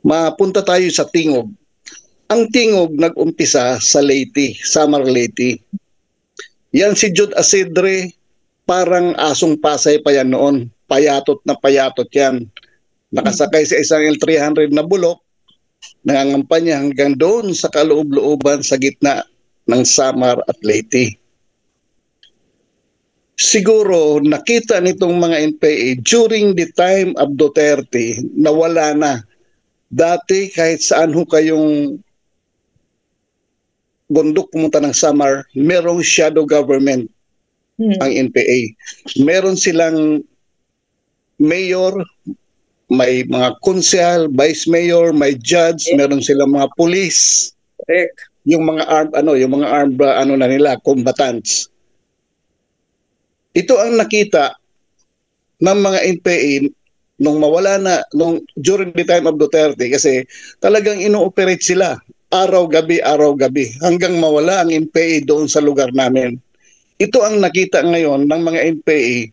Mapunta tayo sa Tingog. Ang Tingog nag-umpisa sa Leyte, Samar Leyte. Yan si Jude Asidre, parang asong Pasay pa yan noon. Payatot na payatot yan. Nakasakay sa isang L300 na bulok, nangangampanya hanggang doon sa kaloob-looban sa gitna ng Samar at Leyte. Siguro nakita nitong mga NPA during the time of Duterte na wala na. Dati kahit saan ho kayong bundok pumunta ng Samar, merong shadow government ang NPA. Meron silang mayor, may mga konsehal, vice mayor, may judge, meron silang mga police. Correct. Yung mga armed na nila, combatants. Ito ang nakita ng mga NPA nung mawala na during the time of Duterte, kasi talagang ino-operate sila araw-gabi hanggang mawala ang NPA doon sa lugar namin. Ito ang nakita ngayon ng mga NPA.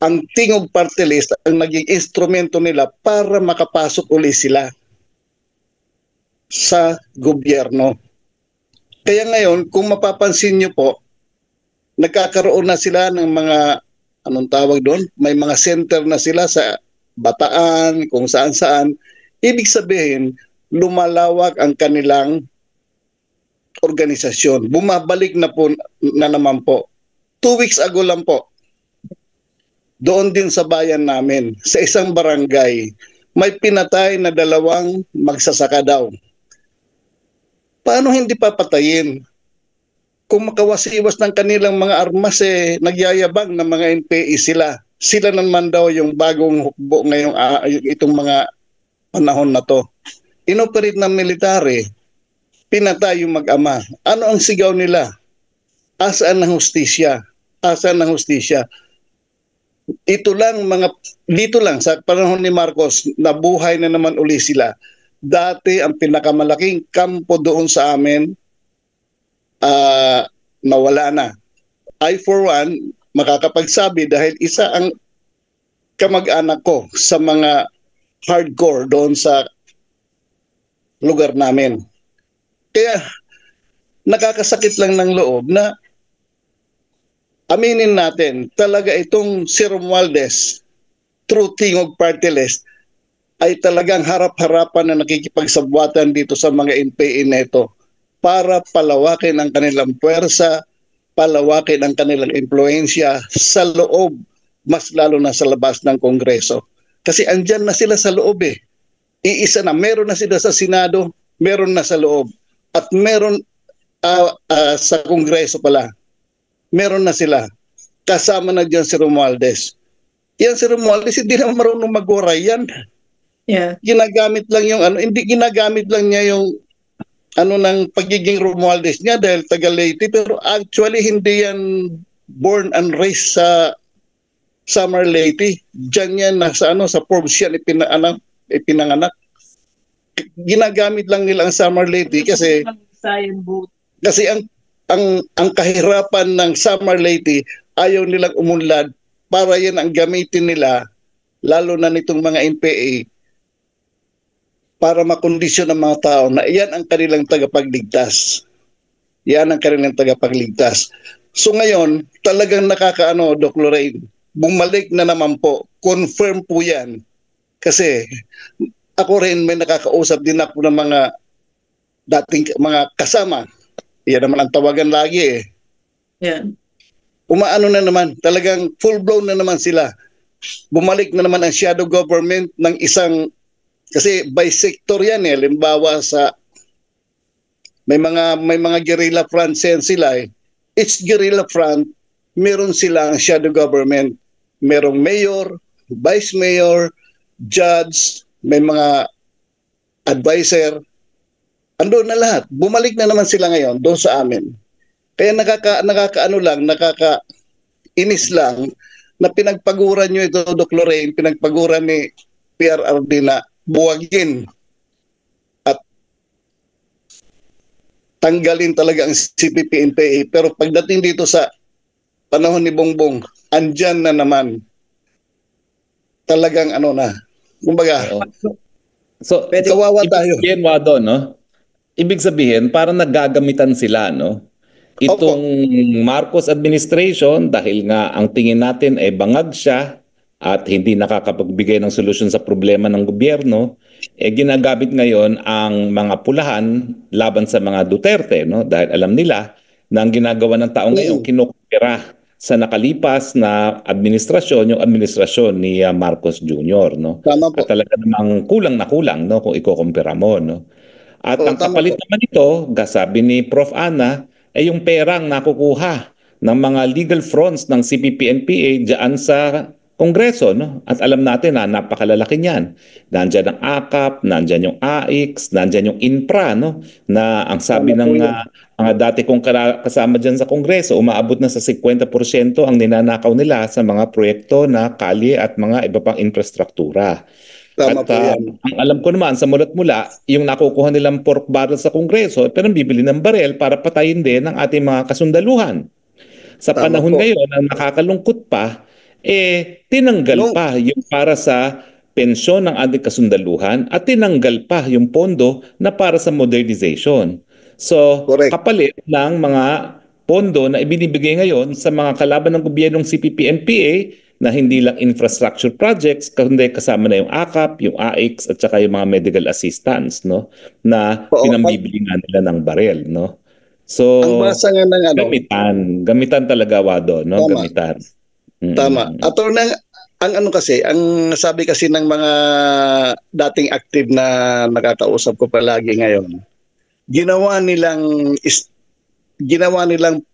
Ang Tingog Party List ang naging instrumento nila para makapasok uli sila sa gobyerno. Kaya ngayon, kung mapapansin nyo po, nagkakaroon na sila ng mga, anong tawag doon? May mga center na sila sa Bataan, kung saan-saan. Ibig sabihin, lumalawak ang kanilang organisasyon. Bumabalik na po na naman po. 2 weeks ago lang po, doon din sa bayan namin, sa isang barangay, may pinatay na 2 magsasaka daw. Paano hindi papatayin? Kung makawasiwas ng kanilang mga armas, nagyayabang ng mga NPA sila. Sila naman daw yung bagong hukbo ngayong itong mga panahon na to. Inoperate ng military, pinatay yung mag-ama. Ano ang sigaw nila? Asaan ang hustisya? Asaan ang hustisya? Dito lang sa panahon ni Marcos, nabuhay na naman uli sila. Dati ang pinakamalaking kampo doon sa amin, nawala na. I for one, makakapagsabi dahil isa ang kamag-anak ko sa mga hardcore doon sa lugar namin. Kaya nakakasakit lang ng loob na aminin natin, talaga itong si Romualdez, through Tingog Party List, ay talagang harap-harapan na nakikipagsabwatan dito sa mga NPA neto para palawakin ang kanilang puwersa, palawakin ang kanilang impluensya sa loob, mas lalo na sa labas ng Kongreso. Kasi andyan na sila sa loob Iisa na, meron na sila sa Senado, meron na sa loob. At meron sa Kongreso pala, meron na sila. Kasama na dyan si Romualdez. Yan si Romualdez, hindi naman marunong mag-oray yan. Yeah. Ginagamit lang yung hindi ginagamit lang niya yung ng pagiging Romualdez niya dahil taga Leyte, pero actually hindi yan born and raised sa Samar Leyte. Diyan yan sa Forbes yan ipinanganak. Ginagamit lang nila ang Samar Leyte kasi ang kahirapan ng Samar Leyte, ayaw nilang umunlad para yan ang gamitin nila, lalo na nitong mga NPA, para makondisyon ng mga tao na yan ang kanilang tagapagligtas. Yan ang kanilang tagapagligtas. So ngayon, talagang Doc Lorraine, bumalik na naman po. Confirm po yan. Kasi ako rin may nakakausap din ako ng mga dating mga kasama. Yan naman ang tawagan lagi Yeah. Umaano na naman, talagang full-blown na naman sila. Bumalik na naman ang shadow government ng isang, kasi by sector yan halimbawa sa may mga guerrilla front sila Each guerrilla front, meron silang shadow government. Merong mayor, vice mayor, judge, may mga advisor. Ando na lahat. Bumalik na naman sila ngayon doon sa amin. Kaya nakakainis lang na pinagpaguran nyo ito, Doc Lorraine, pinagpaguran ni PRRD na buwagin at tanggalin talaga ang CPP-NPA. Pero pagdating dito sa panahon ni Bongbong, andyan na naman. Talagang kumbaga, So, Pwede. Kawawa ibig tayo. sabihin, Wado, no? Ibig sabihin, parang naggagamitan sila, no? Opo. Itong Marcos administration, dahil nga ang tingin natin ay bangag siya at hindi nakakapagbigay ng solusyon sa problema ng gobyerno, ginagamit ngayon ang mga pulahan laban sa mga Duterte, no? Dahil alam nila na ang ginagawa ng tao ngayon, kinukupira sa nakalipas na administrasyon, yung administrasyon ni Marcos Jr., no? Tama po. At talaga namang kulang na kulang, no? Kung ikukumpira mo, no? At Oo, ang tama kapalit po. naman nito, sabi ni Prof. Ana, ay yung perang nakukuha ng mga legal fronts ng CPP-NPA diyan sa Kongreso. No? At alam natin na napakalalaki niyan. Nandyan ang AKAP, nandyan yung AIX, nandyan yung INPRA. No? Na ang sabi Tama po ng yun. mga dati kong kasama dyan sa Kongreso, umaabot na sa 50% ang ninanakaw nila sa mga proyekto na kalye at mga iba pang infrastruktura. Tama At po yan. ang alam ko naman sa mulat mula, yung nakukuha nilang pork barrel sa Kongreso, pero bibili ng barel para patayin din ng ating mga kasundaluhan. Sa Tama panahon po. ngayon, ang nakakalungkot pa, tinanggal No. pa yung para sa pensyon ng ating kasundaluhan at tinanggal pa yung pondo na para sa modernization. So, Correct. kapalit ng mga pondo na ibinibigay ngayon sa mga kalaban ng gobyernong CPP-NPA na hindi lang infrastructure projects, kundi kasama na yung AKAP, yung AIX at saka yung mga medical assistance, no, na Oo, pinambibili nga nila ng barel, no. So, ang basa nga ng ano, gamitan talaga, Wado, no, tama, gamitan. tama. Ang ano kasi, ang sabi kasi ng mga dating active na nakakausap ko palagi ngayon, ginawa nilang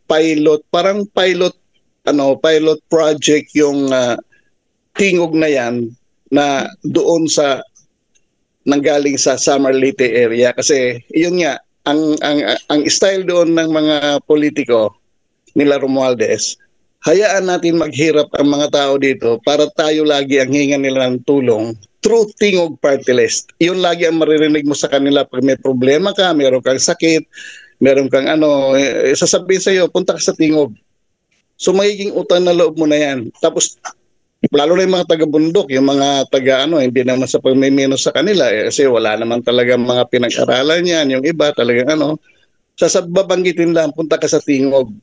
pilot, parang pilot project yung tingog na yan na doon sa nanggaling sa Summer Leyte area kasi yun nga ang style doon ng mga politiko nila Romualdez, hayaan natin maghirap ang mga tao dito para tayo lagi ang hinga nila ng tulong through tingog party list. Yun lagi ang maririnig mo sa kanila pag may problema ka, meron kang sakit, meron kang sasabihin sa iyo, punta ka sa tingog. So magiging utang na loob mo na yan. Tapos lalo na yung mga taga-bundok, yung mga hindi naman sa pagmimino sa kanila kasi wala naman talaga mga pinag-aralan yan. Yung iba talagang babanggitin lang, punta ka sa tingog.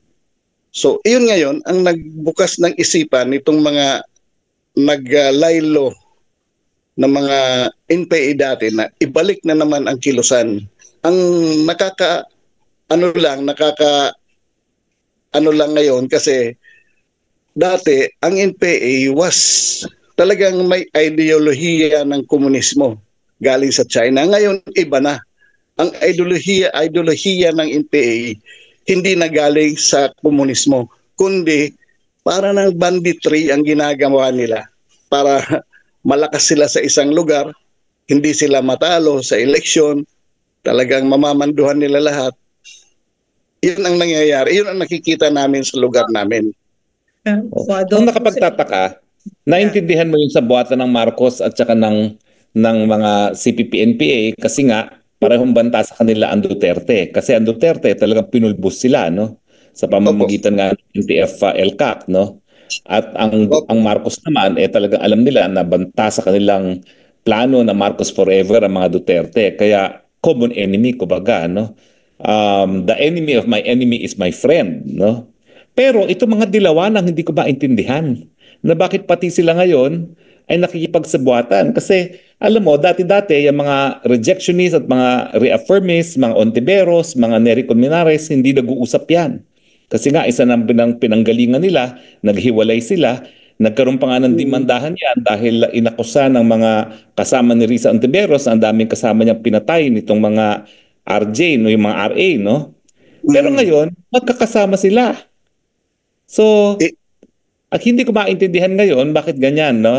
So iyon ngayon ang nagbukas ng isipan nitong mga naglaylo ng mga NPA dati na ibalik na naman ang kilusan. Ang lang ngayon kasi dati ang NPA was talagang may ideolohiya ng komunismo galing sa China. Ngayon iba na. Ang ideolohiya ng NPA hindi na galing sa komunismo, kundi para ng banditry ang ginagawa nila para malakas sila sa isang lugar, hindi sila matalo sa eleksyon, talagang mamamanduhan nila lahat. Yun ang nangyayari. Yun ang nakikita namin sa lugar namin. Ang nakapagtataka, naintindihan mo yun sa buhatan ng Marcos at saka ng mga CPP-NPA kasi nga parehong banta sa kanila ang Duterte. Kasi ang Duterte talagang pinulbos sila, no? Sa pamamagitan nga ng NTF-ELCAC, no? At ang Marcos naman, talagang alam nila na banta sa kanilang plano na Marcos forever ang mga Duterte. Kaya common enemy, kumbaga, no? The enemy of my enemy is my friend, no? Pero ito mga dilawan ang hindi ko maintindihan na bakit pati sila ngayon ay nakikipagsabuatan. Kasi alam mo, dati-dati yung mga rejectionists at mga reaffirmists, mga ontiveros, mga nericolminares, hindi nag-uusap yan. Kasi nga isa ng pinanggalingan nila, naghiwalay sila, nagkaroon pa nga ng demandahan yan dahil inakusa ng mga kasama ni Risa Ontiveros, ang daming kasama niyang pinatay nitong mga RJ, no, yung mga RA, no? Pero ngayon, magkakasama sila. So, hindi ko maintindihan ngayon bakit ganyan, no?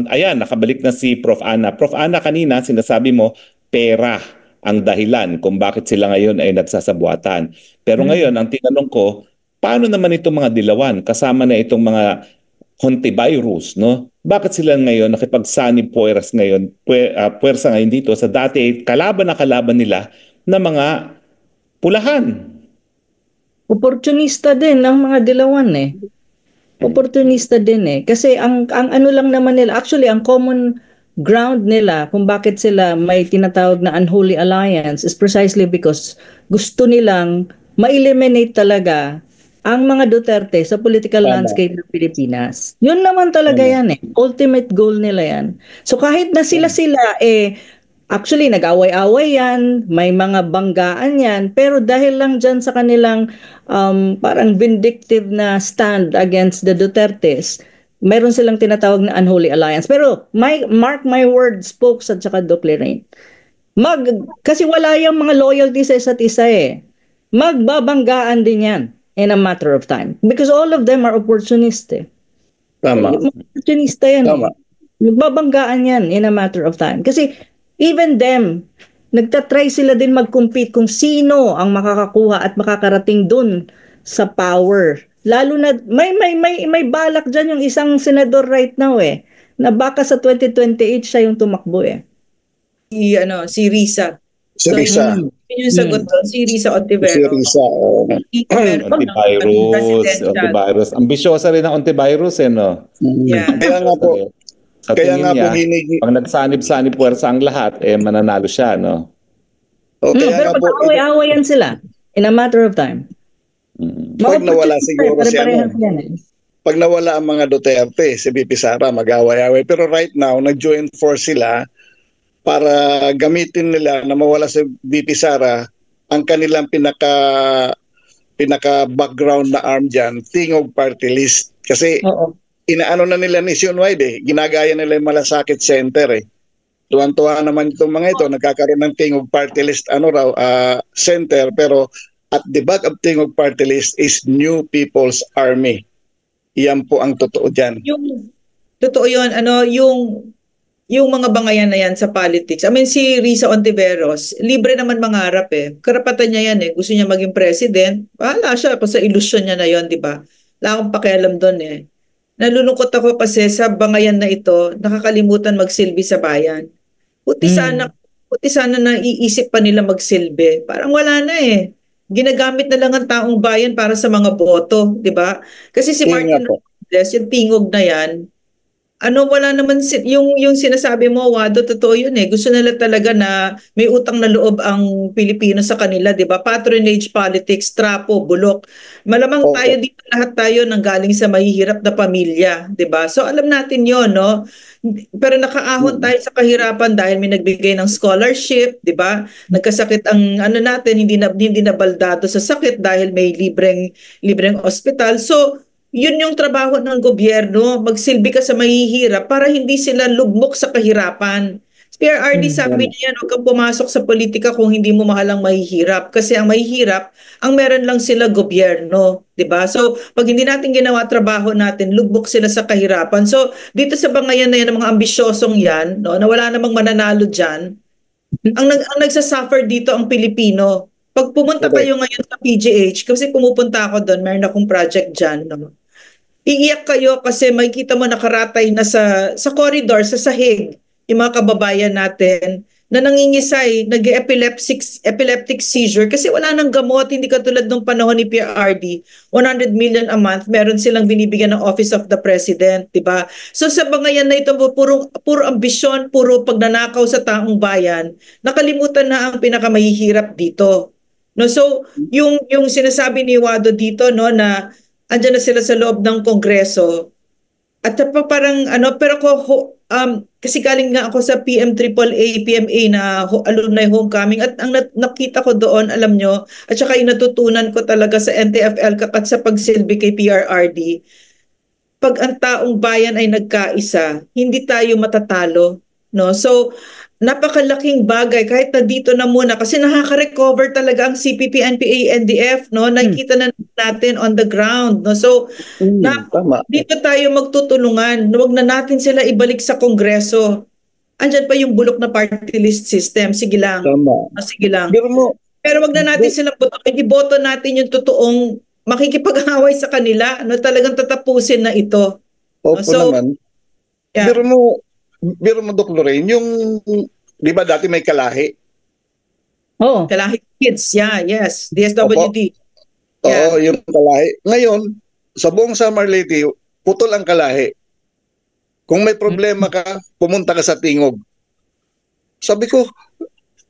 Ayan, nakabalik na si Prof. Ana. Prof. Ana, kanina sinasabi mo, pera ang dahilan kung bakit sila ngayon ay nagsasabuatan. Pero ngayon, ang tinanong ko, paano naman itong mga dilawan? Kasama na itong mga hontivirus, no? Bakit sila ngayon nakipagsanib puwersa ngayon dito sa dati kalaban nila na mga pulahan? Oportunista din ang mga dilawan Oportunista din Kasi ang ano lang naman nila, actually ang common ground nila kung bakit sila may tinatawag na unholy alliance is precisely because gusto nilang ma-eliminate talaga ang mga Duterte sa political Tama. landscape ng Pilipinas. Yun naman talaga yan eh. Ultimate goal nila yan. So kahit na sila-sila actually nag-away-away yan, may mga banggaan yan, pero dahil lang dyan sa kanilang parang vindictive na stand against the Dutertes, meron silang tinatawag na unholy alliance. Pero mark my words, folks, at saka Doc Lorraine. Kasi wala yung mga loyalty sa isa't isa eh. Magbabanggaan din yan in a matter of time. Because all of them are opportunist eh. Tama. Opportunista yan Tama. eh. Magbabanggaan yan in a matter of time. Kasi even them, nagtatry sila din mag-compete kung sino ang makakakuha at makakarating dun sa power. Lalo na may balak diyan yung isang senador right now eh, na baka sa 2028 siya yung tumakbo eh. Si Risa. Si Risa. Yun yung sagot doon, si Risa Ontiveros. Si Risa. Ontiveros. Ambisyosa rin ang Ontiveros no? Yeah. Kaya nga po, Sa tingin niya, pag nagsanib-sanib puwersa ang lahat, mananalo siya, no? Pero pag-away-away yan sila in a matter of time. Pag nawala siguro pag nawala ang mga Duterte, si VP Sara, mag-away-away. Pero right now, nag-join force sila para gamitin nila na mawala si VP Sara ang kanilang pinaka-background na arm dyan, Tingog Party List. Kasi inaano na nila nationwide ginagaya nila yung Malasakit Center Tuwan-tuwa naman itong mga ito, nagkakaroon ng Tingog Party List center, pero at the back of Tingog Party List is New People's Army. Iyan po ang totoo dyan. Totoo yun, yung mga bangayan na yan sa politics. I mean, si Risa Ontiveros, libre naman mangarap Karapatan niya yan Gusto niya maging president. Bahala siya pa sa ilusyon niya na yon, di ba? Wala akong pakialam doon Nalulungkot ako kasi sa bangayan na ito, nakakalimutan magsilbi sa bayan. Puti sana na iisip pa nila magsilbi. Parang wala na Ginagamit na lang ang taong bayan para sa mga boto, di ba? Kasi si Martin Romualdez, yung tingog na yan, wala naman yung sinasabi mo, Wado, totoo yun Gusto nila talaga na may utang na loob ang Pilipino sa kanila, di ba? Patronage politics, trapo, bulok. Malamang tayo dito, lahat tayo nanggaling sa mahihirap na pamilya, di ba? So alam natin yon, no? Pero nakaahon tayo sa kahirapan dahil may nagbigay ng scholarship, di ba? Nagkasakit ang natin, hindi nabaldado sa sakit dahil may libreng ospital. So yun yung trabaho ng gobyerno, magsilbi ka sa mahihirap para hindi sila lugmok sa kahirapan. PRRD sabi niya, huwag kang pumasok sa politika kung hindi mo mahal ang mahihirap. Kasi ang mahihirap, ang meron lang sila gobyerno. Diba? So, pag hindi natin ginawa trabaho natin, lugmok sila sa kahirapan. So, dito sa bangayan na yan, ng mga ambisyosong yan, no, na wala namang mananalo dyan, ang nagsasuffer dito ang Pilipino. Pag pumunta kayo ngayon sa PGH, kasi pumupunta ako doon, meron akong project dyan, no? Iiyak kayo kasi makikita mo nakaratay na sa corridor, sa sahig, yung mga kababayan natin na nangingisay, nag-epileptic seizure kasi wala nang gamot, hindi katulad nung panahon ni PRRD. 100 million a month, meron silang binibigyan ng Office of the President, di ba? So sa bangayan na ito, puro ambisyon, puro pagnanakaw sa taong bayan, nakalimutan na ang pinakamahihirap dito. No, so yung sinasabi ni Wado dito, no, na andyan na sila sa loob ng Kongreso. At parang pero kasi galing nga ako sa PMAAA, PMA na alumni homecoming at ang nakita ko doon, alam nyo, at saka yung natutunan ko talaga sa NTFL at sa pagsilbi kay PRRD, pag ang taong bayan ay nagkaisa, hindi tayo matatalo. No? So, napakalaking bagay kahit na dito na muna kasi nakaka-recover talaga ang CPP, NPA, NDF, no? Nakikita na natin on the ground, no? So dito tayo magtutulungan. Huwag na natin sila ibalik sa Kongreso. Andyan pa yung bulok na party list system. Sige lang. Sige lang. Pero wag na natin sila iboto natin yung totoong makikipag-away sa kanila, no? Talagang tatapusin na ito. Opo naman. Yeah. Biro mo, Doc Lorraine, yung, di ba dati may kalahi? Kalahi kids, yes, DSWD. Oo, yung kalahi. Ngayon, sa buong Summer Leyte, putol ang kalahi. Kung may problema ka, pumunta ka sa Tingog. Sabi ko,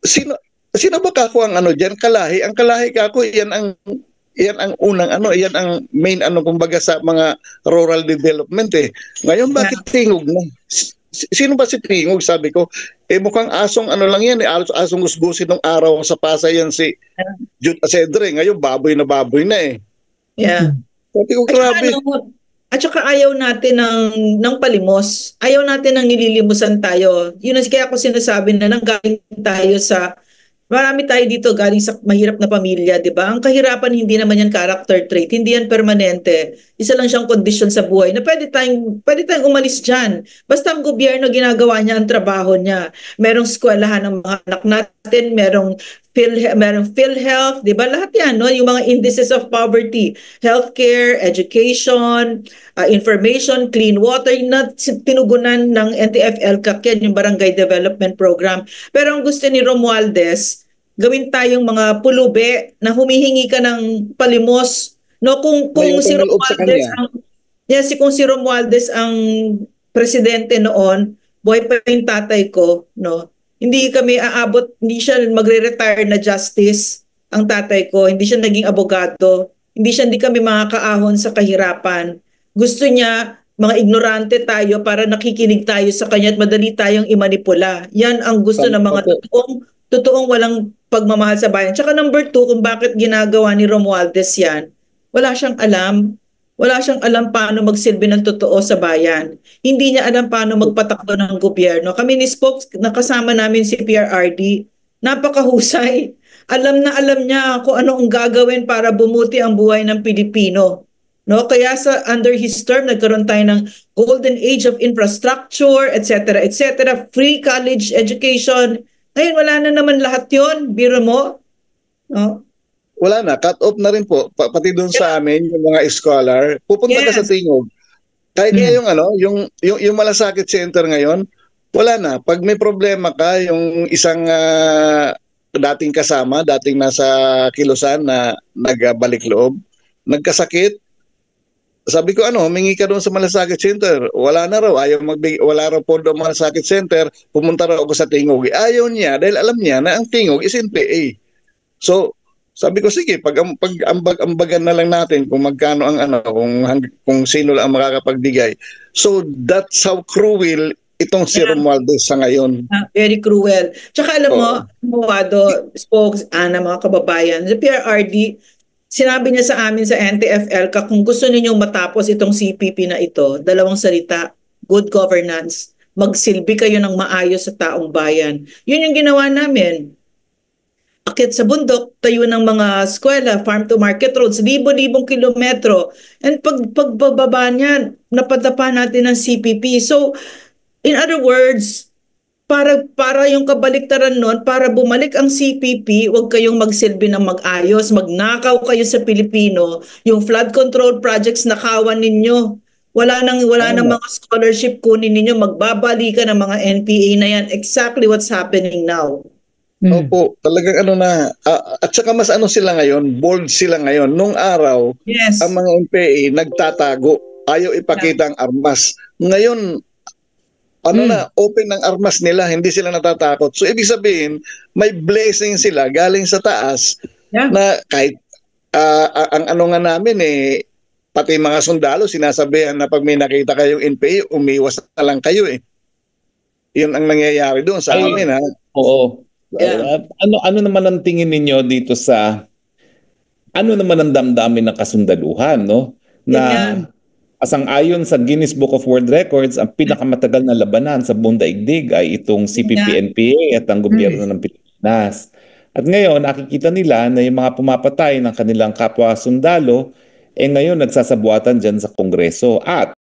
sino ba kako ang ano diyan? Kalahi. Ang kalahi kako, yan ang unang ano, yan ang main ano kumbaga sa mga rural development eh. Ngayon bakit Tingog na? Sino ba si Tingog? Sabi ko, mukhang asong ano lang yan, asong gusgusin ng araw sa Pasay yan si Jude Asedre. Ngayon baboy na eh. Yeah. Sabi ko, grabe. At saka ayaw natin ng palimos. Ayaw natin ng nililimusan tayo. Yun ang kaya ako sinasabi na nanggaling tayo sa marami tayo dito galing sa mahirap na pamilya, di ba? Ang kahirapan hindi naman yan character trait, hindi yan permanente. Isa lang siyang kondisyon sa buhay na pwede tayong umalis dyan. Basta ang gobyerno ginagawa niya ang trabaho niya. Merong eskwelahan ng mga anak natin, merong PhilHealth, di ba? Lahat yan, no? Yung mga indices of poverty, healthcare, education, information, clean water, na tinugunan ng NTF-ELCAC yan, yung Barangay Development Program. Pero ang gusto ni Romualdez, gawin tayong mga pulube na humihingi ka ng palimos, no? Kung si Romualdez kung si Romualdez ang presidente noon, buhay pa yung tatay ko, no? Hindi kami aabot, hindi siya magre-retire na justice ang tatay ko, hindi siya naging abogado, hindi kami makakaahon sa kahirapan. Gusto niya mga ignorante tayo para nakikinig tayo sa kanya at madali tayong imanipula. Yan ang gusto ng mga totoong walang pagmamahal sa bayan. Tsaka number 2, kung bakit ginagawa ni Romualdez yan, wala siyang alam. Wala siyang alam paano magsilbi ng totoo sa bayan. Hindi niya alam paano magpatakbo ng gobyerno. Kami ni Spokes, nakasama namin si PRRD, napakahusay. Alam niya kung ano ang gagawin para bumuti ang buhay ng Pilipino. No, kaya under his term nagkaroon tayo ng golden age of infrastructure, etc., etc., free college education. Ngayon wala na naman lahat 'yon, biro mo. No? Wala na, cut off na rin po pati doon sa amin yung mga scholar. Pupunta ka sa Tingog. Kahit yung yung Malasakit Center ngayon, wala na. Pag may problema ka, yung isang dating kasama, dating nasa Kilusan na nagbalik loob, nagkasakit. Sabi ko, humingi ka doon sa Malasakit Center. Wala na raw, wala raw po doon Malasakit Center, pumunta raw ako sa Tingog. Ayaw niya dahil alam niya na ang Tingog is NPA. So, sabi ko, sige, pag-ambagan na lang natin kung magkano ang kung sino lang ang makakapagbigay. So, that's how cruel itong si Romualdez sa ngayon. Very cruel. Tsaka alam mo, Wado, Spokes, mga kababayan, sa PRRD, sinabi niya sa amin sa NTF-ELCAC, kung gusto ninyong matapos itong CPP na ito, 2 salita, good governance, magsilbi kayo ng maayos sa taong bayan. Yun yung ginawa namin. Akit sa bundok, tayo ng mga eskwela, farm to market roads, libo-libong kilometro. And pagbababa niyan, napadapa natin ng CPP. So, in other words, para yung kabaliktaran nun, para bumalik ang CPP, huwag kayong magsilbi ng mag-ayos, magnakaw kayo sa Pilipino, yung flood control projects nakawan ninyo. Wala nang mga scholarship kunin ninyo, magbabalikan ng mga NPA na yan. Exactly what's happening now. Opo, talagang at saka mas sila ngayon, bold sila ngayon. Nung araw, ang mga NPA nagtatago, ayaw ipakita ang armas. Ngayon, open ang armas nila, hindi sila natatakot. So, ibig sabihin, may blessing sila galing sa taas na kahit ang nga namin pati mga sundalo, sinasabihan na pag may nakita kayong NPA, umiwas na lang kayo Yun ang nangyayari doon sa amin Oo. Ano naman ang tingin ninyo dito sa naman ang damdamin ng kasundaluhan, no? Na asang-ayon sa Guinness Book of World Records, ang pinakamatagal na labanan sa buong daigdig ay itong CPP-NPA at ang gobyerno ng Pilipinas. At ngayon, nakikita nila na yung mga pumapatay ng kanilang kapwa sundalo, ngayon nagsasabuatan dyan sa Kongreso. At